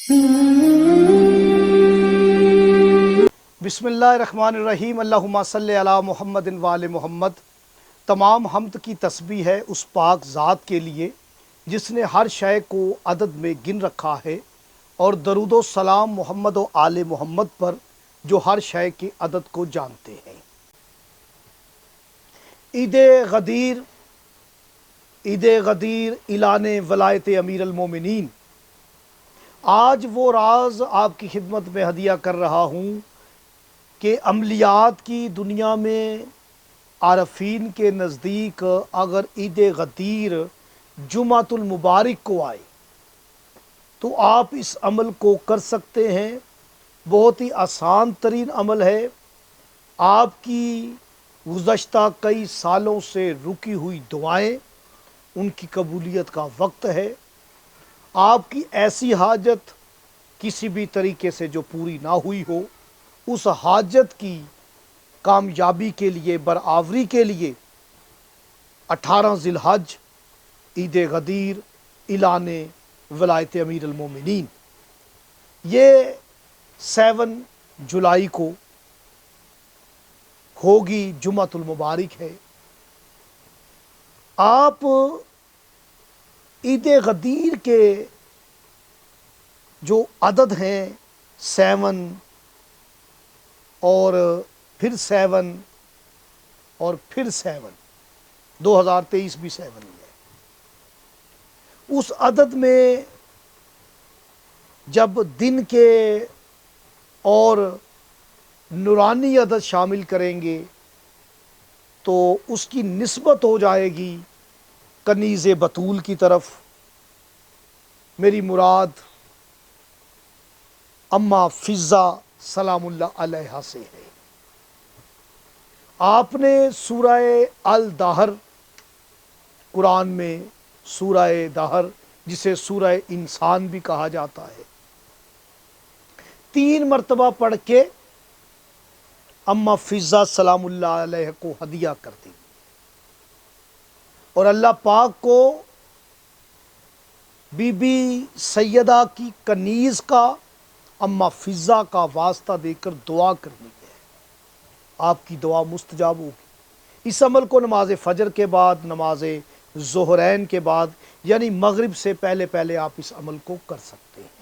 بسم اللہ الرحمن الرحیم، اللہم صلی علی محمد وآل محمد۔ تمام حمد کی تسبیح ہے اس پاک ذات کے لیے جس نے ہر شے کو عدد میں گن رکھا ہے، اور درود و سلام محمد و آل محمد پر جو ہر شے کے عدد کو جانتے ہیں۔ عید غدیر اعلان ولایت امیر المومنین۔ آج وہ راز آپ کی خدمت میں ہدیہ کر رہا ہوں کہ عملیات کی دنیا میں عارفین کے نزدیک اگر عید غدیر جمعۃ المبارک کو آئے تو آپ اس عمل کو کر سکتے ہیں۔ بہت ہی آسان ترین عمل ہے۔ آپ کی گزشتہ کئی سالوں سے رکی ہوئی دعائیں، ان کی قبولیت کا وقت ہے۔ آپ کی ایسی حاجت کسی بھی طریقے سے جو پوری نہ ہوئی ہو، اس حاجت کی کامیابی کے لیے، برآوری کے لیے 18 ذی الحج عید غدیر اعلان ولایت امیر المومنین، یہ 7 جولائی کو ہوگی، جمعۃ المبارک ہے۔ آپ عید غدیر کے جو عدد ہیں 7 اور پھر 7 اور پھر 7، 2023 بھی 7 ہی ہے۔ اس عدد میں جب دن کے اور نورانی عدد شامل کریں گے تو اس کی نسبت ہو جائے گی کنیز بطول کی طرف۔ میری مراد اماں فضہ سلام اللہ علیہا سے ہے۔ آپ نے سورہ الدہر، قرآن میں سورہ دہر جسے سورہ انسان بھی کہا جاتا ہے، 3 مرتبہ پڑھ کے اماں فضہ سلام اللہ علیہ کو ہدیہ کر دی، اور اللہ پاک کو بی بی سیدہ کی کنیز کا، اماں فضہ کا واسطہ دے کر دعا کرنی ہے۔ آپ کی دعا مستجاب ہوگی۔ اس عمل کو نماز فجر کے بعد، نماز ظہرین کے بعد، یعنی مغرب سے پہلے آپ اس عمل کو کر سکتے ہیں۔